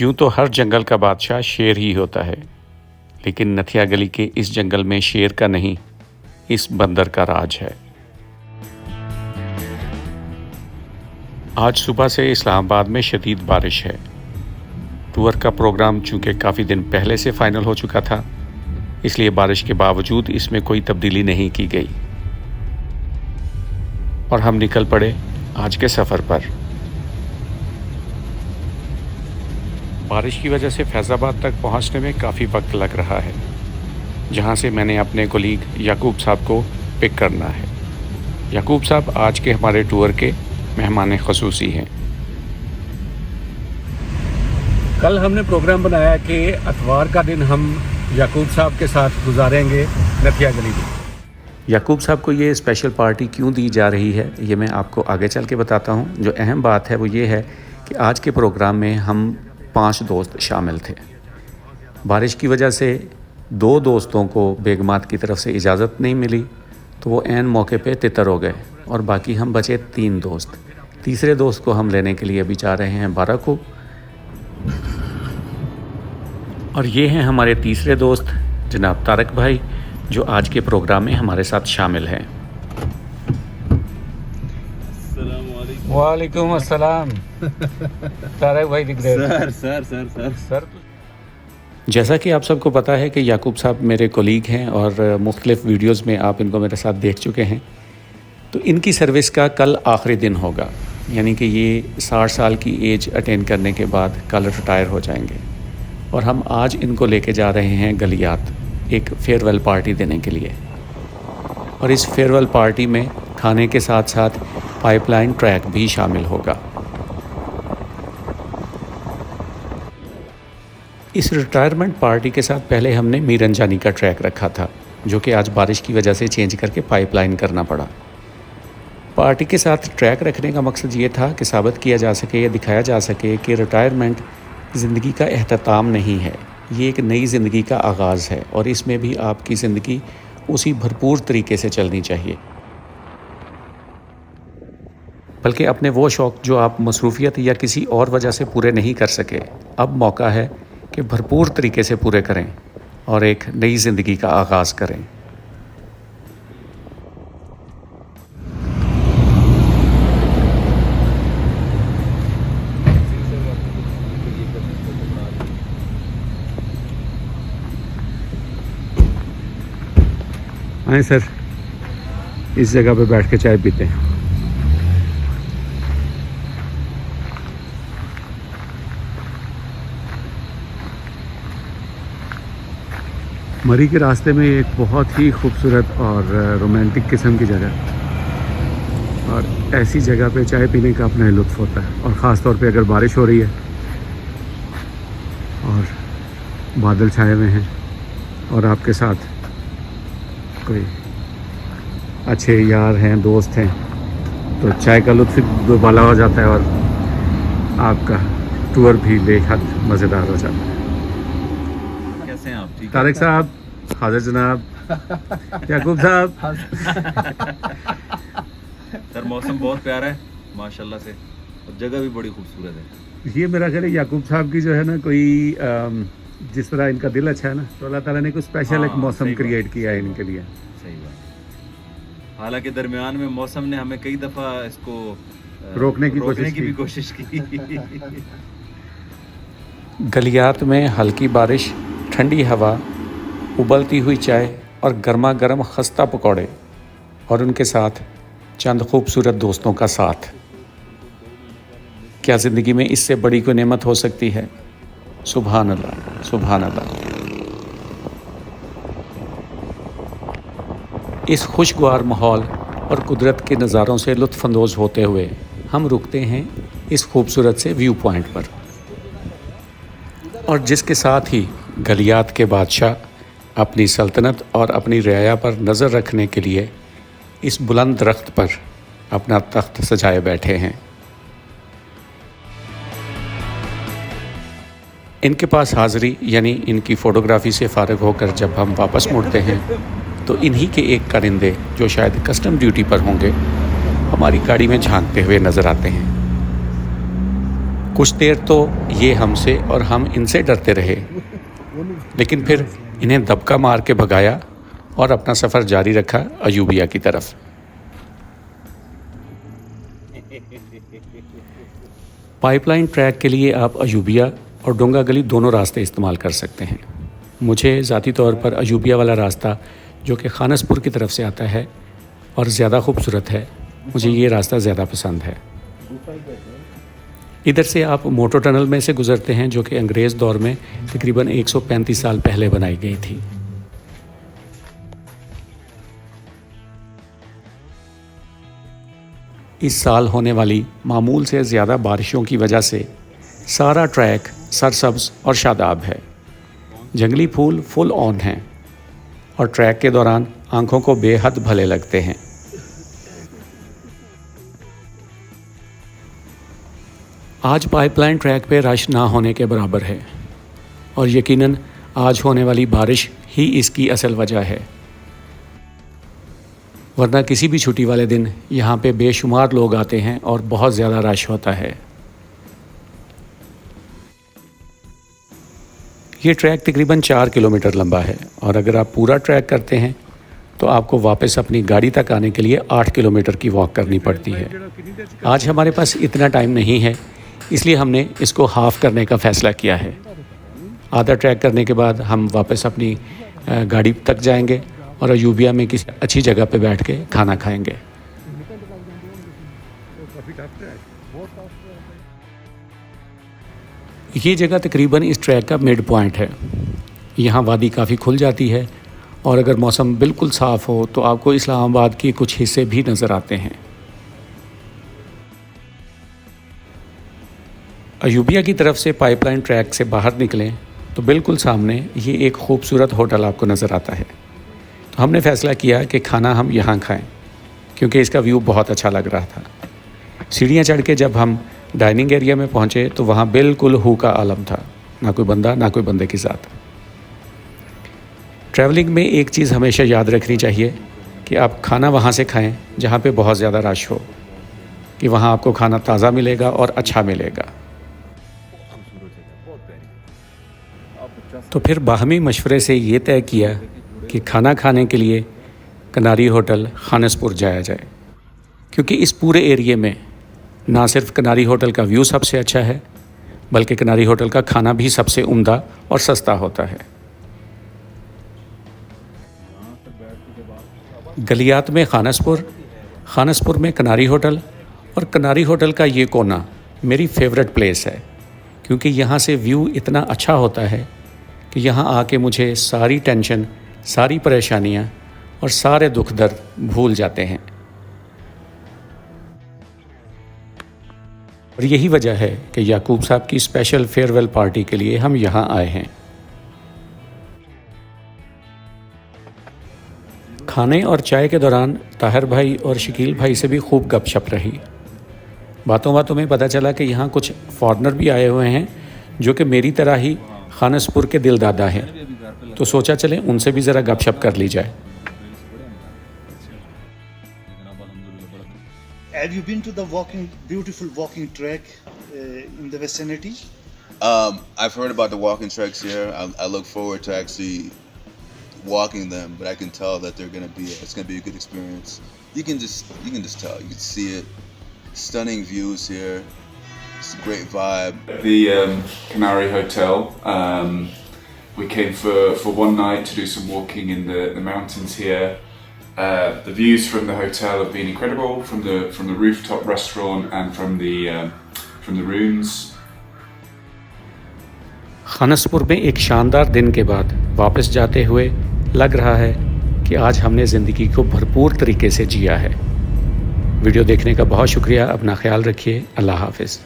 यूं तो हर जंगल का बादशाह शेर ही होता है, लेकिन नथिया गली के इस जंगल में शेर का नहीं, इस बंदर का राज है। आज सुबह से इस्लामाबाद में शदीद बारिश है। टूर का प्रोग्राम चूंकि काफ़ी दिन पहले से फाइनल हो चुका था, इसलिए बारिश के बावजूद इसमें कोई तब्दीली नहीं की गई और हम निकल पड़े आज के सफ़र पर। बारिश की वजह से फैज़ाबाद तक पहुंचने में काफ़ी वक्त लग रहा है, जहां से मैंने अपने कोलीग याकूब साहब को पिक करना है। याकूब साहब आज के हमारे टूर के मेहमान ख़ुसूसी हैं। कल हमने प्रोग्राम बनाया कि अतवार का दिन हम याकूब साहब के साथ गुजारेंगे नथिया गली में। याकूब साहब को ये स्पेशल पार्टी क्यों दी जा रही है, ये मैं आपको आगे चल के बताता हूँ। जो अहम बात है वो ये है कि आज के प्रोग्राम में हम 5 दोस्त शामिल थे। बारिश की वजह से 2 दोस्तों को बेगमात की तरफ से इजाज़त नहीं मिली, तो वो ऐन मौके पे तितर हो गए और बाकी हम बचे 3 दोस्त। तीसरे दोस्त को हम लेने के लिए अभी जा रहे हैं बाराको। और ये हैं हमारे तीसरे दोस्त जनाब तारक भाई, जो आज के प्रोग्राम में हमारे साथ शामिल हैं। वालेकुम अस्सलाम। तारक भाई दिख रहे हैं। सर जैसा कि आप सबको पता है कि याकूब साहब मेरे कोलीग हैं और मुख्तलिफ़ वीडियोस में आप इनको मेरे साथ देख चुके हैं। तो इनकी सर्विस का कल आखिरी दिन होगा, यानी कि ये 60 साल की एज अटेन करने के बाद कल रिटायर हो जाएंगे। और हम आज इनको लेके जा रहे हैं गलियात, एक फेयरवेल पार्टी देने के लिए। और इस फेयरवेल पार्टी में खाने के साथ साथ पाइपलाइन ट्रैक भी शामिल होगा। इस रिटायरमेंट पार्टी के साथ पहले हमने मीरंजानी का ट्रैक रखा था, जो कि आज बारिश की वजह से चेंज करके पाइपलाइन करना पड़ा। पार्टी के साथ ट्रैक रखने का मकसद ये था कि साबित किया जा सके या दिखाया जा सके कि रिटायरमेंट ज़िंदगी का एहतताम नहीं है, ये एक नई ज़िंदगी का आगाज़ है और इसमें भी आपकी ज़िंदगी उसी भरपूर तरीके से चलनी चाहिए। बल्कि अपने वो शौक़ जो आप मसरूफ़ियत या किसी और वजह से पूरे नहीं कर सके, अब मौका है कि भरपूर तरीके से पूरे करें और एक नई ज़िंदगी का आगाज़ करें। आए सर, इस जगह पे बैठ के चाय पीते हैं। मरी के रास्ते में एक बहुत ही खूबसूरत और रोमांटिक किस्म की जगह, और ऐसी जगह पे चाय पीने का अपना लुत्फ़ होता है। और ख़ास तौर पे अगर बारिश हो रही है और बादल छाए हुए हैं और आपके साथ कोई अच्छे यार हैं, दोस्त हैं, तो चाय का लुत्फ़ दुबाला हो जाता है और आपका टूर भी बेहद मज़ेदार हो जाता है। कैसे हैं आप? ठीक है तारिक साहब, हाजिर जनाब, याकूब साहब। सर, मौसम बहुत प्यारा है माशाल्लाह से, और जगह भी बड़ी खूबसूरत है। ये मेरा ख्याल है याकूब साहब की जो है ना, कोई जिस तरह इनका दिल अच्छा है ना, तो अल्लाह ताला ने कुछ स्पेशल एक मौसम क्रिएट किया है इनके लिए। सही बात। हालांकि दरमियान में मौसम ने हमें कई दफ़ा इसको रोकने की भी कोशिश की। गलियात में हल्की बारिश, ठंडी हवा, उबलती हुई चाय और गर्मा गर्म खस्ता पकौड़े, और उनके साथ चंद खूबसूरत दोस्तों का साथ। क्या ज़िंदगी में इससे बड़ी कोई नेमत हो सकती है? सुभान अल्लाह, सुभान अल्लाह। इस खुशगवार माहौल और कुदरत के नज़ारों से लुत्फ़अंदोज़ होते हुए हम रुकते हैं इस खूबसूरत से व्यू पॉइंट पर, और जिसके साथ ही गलियात के बादशाह अपनी सल्तनत और अपनी रियाया पर नज़र रखने के लिए इस बुलंद दरख्त पर अपना तख्त सजाए बैठे हैं। इनके पास हाज़िरी यानी इनकी फ़ोटोग्राफ़ी से फ़ारिग होकर जब हम वापस मुड़ते हैं, तो इन्हीं के एक परिंदे जो शायद कस्टम ड्यूटी पर होंगे, हमारी गाड़ी में झांकते हुए नज़र आते हैं। کچھ دیر تو یہ ہم سے اور ہم ان سے ڈرتے رہے، لیکن پھر انہیں دبکا مار کے بھگایا اور اپنا سفر جاری رکھا ایوبیہ کی طرف۔ پائپ لائن ٹریک کے لیے آپ ایوبیہ اور ڈونگا گلی دونوں راستے استعمال کر سکتے ہیں۔ مجھے ذاتی طور پر ایوبیہ والا راستہ جو کہ خانس پور کی طرف سے آتا ہے اور زیادہ خوبصورت ہے، مجھے یہ راستہ زیادہ پسند ہے۔ ادھر سے آپ موٹو ٹنل میں سے گزرتے ہیں جو کہ انگریز دور میں تقریباً 135 سال پہلے بنائی گئی تھی۔ اس سال ہونے والی معمول سے زیادہ بارشوں کی وجہ سے سارا ٹریک سرسبز اور شاداب ہے۔ جنگلی پھول فل آن ہیں اور ٹریک کے دوران آنکھوں کو بے حد بھلے لگتے ہیں۔ آج پائپ لائن ٹریک پہ رش نہ ہونے کے برابر ہے اور یقیناً آج ہونے والی بارش ہی اس کی اصل وجہ ہے، ورنہ کسی بھی چھٹی والے دن یہاں پہ بے شمار لوگ آتے ہیں اور بہت زیادہ رش ہوتا ہے۔ یہ ٹریک تقریباً 4 کلومیٹر لمبا ہے اور اگر آپ پورا ٹریک کرتے ہیں تو آپ کو واپس اپنی گاڑی تک آنے کے لیے 8 کلومیٹر کی واک کرنی پڑتی ہے۔ آج ہمارے پاس اتنا ٹائم نہیں ہے، اس لیے ہم نے اس کو ہاف کرنے کا فیصلہ کیا ہے۔ آدھا ٹریک کرنے کے بعد ہم واپس اپنی گاڑی تک جائیں گے اور ایوبیہ میں کسی اچھی جگہ پہ بیٹھ کے کھانا کھائیں گے۔ یہ جگہ تقریباً اس ٹریک کا مڈ پوائنٹ ہے۔ یہاں وادی کافی کھل جاتی ہے اور اگر موسم بالکل صاف ہو تو آپ کو اسلام آباد کے کچھ حصے بھی نظر آتے ہیں۔ ایوبیہ کی طرف سے پائپ لائن ٹریک سے باہر نکلیں تو بالکل سامنے یہ ایک خوبصورت ہوٹل آپ کو نظر آتا ہے۔ تو ہم نے فیصلہ کیا کہ کھانا ہم یہاں کھائیں کیونکہ اس کا ویو بہت اچھا لگ رہا تھا۔ سیڑھیاں چڑھ کے جب ہم ڈائننگ ایریا میں پہنچے تو وہاں بالکل ہو کا عالم تھا، نہ کوئی بندہ نہ کوئی بندے کی ذات۔ ٹریولنگ میں ایک چیز ہمیشہ یاد رکھنی چاہیے کہ آپ کھانا وہاں سے کھائیں جہاں پہ بہت زیادہ رش ہو، کہ وہاں آپ کو کھانا تازہ ملے گا اور اچھا ملے گا۔ تو پھر باہمی مشورے سے یہ طے کیا کہ کھانا کھانے کے لیے کناری ہوٹل خانس پور جایا جائے، کیونکہ اس پورے ایریے میں نہ صرف کناری ہوٹل کا ویو سب سے اچھا ہے بلکہ کناری ہوٹل کا کھانا بھی سب سے عمدہ اور سستا ہوتا ہے۔ گلیات میں خانس پور میں کناری ہوٹل اور کناری ہوٹل کا یہ کونا میری فیورٹ پلیس ہے، کیونکہ یہاں سے ویو اتنا اچھا ہوتا ہے کہ یہاں آ کے مجھے ساری ٹینشن، ساری پریشانیاں اور سارے دکھ درد بھول جاتے ہیں۔ اور یہی وجہ ہے کہ یعقوب صاحب کی اسپیشل فیئر پارٹی کے لیے ہم یہاں آئے ہیں۔ کھانے اور چائے کے دوران طاہر بھائی اور شکیل بھائی سے بھی خوب گپ شپ رہی۔ باتوں میں پتہ چلا کہ یہاں کچھ فارنر بھی آئے ہوئے ہیں جو کہ میری طرح ہی خانس پور کے دل دادا ہیں، تو سوچا چلیں ان سے بھی ذرا گپ شپ کر لی جائے۔ Have you been to the beautiful walking track in the vicinity? I've heard about the walking tracks here. I look forward to actually walking them, but I can tell that it's going to be a good experience. You can just tell. You can see it. Stunning views here. It's a great vibe. The Canary Hotel. We came for one night to do some walking in the mountains here. The views from the hotel have been incredible, from the rooftop restaurant and from the ruins. خانس پور میں ایک شاندار دن کے بعد واپس جاتے ہوئے لگ رہا ہے کہ آج ہم نے زندگی کو بھرپور طریقے سے جیا ہے۔ ویڈیو دیکھنے کا بہت شکریہ، اپنا خیال رکھیے، اللہ حافظ۔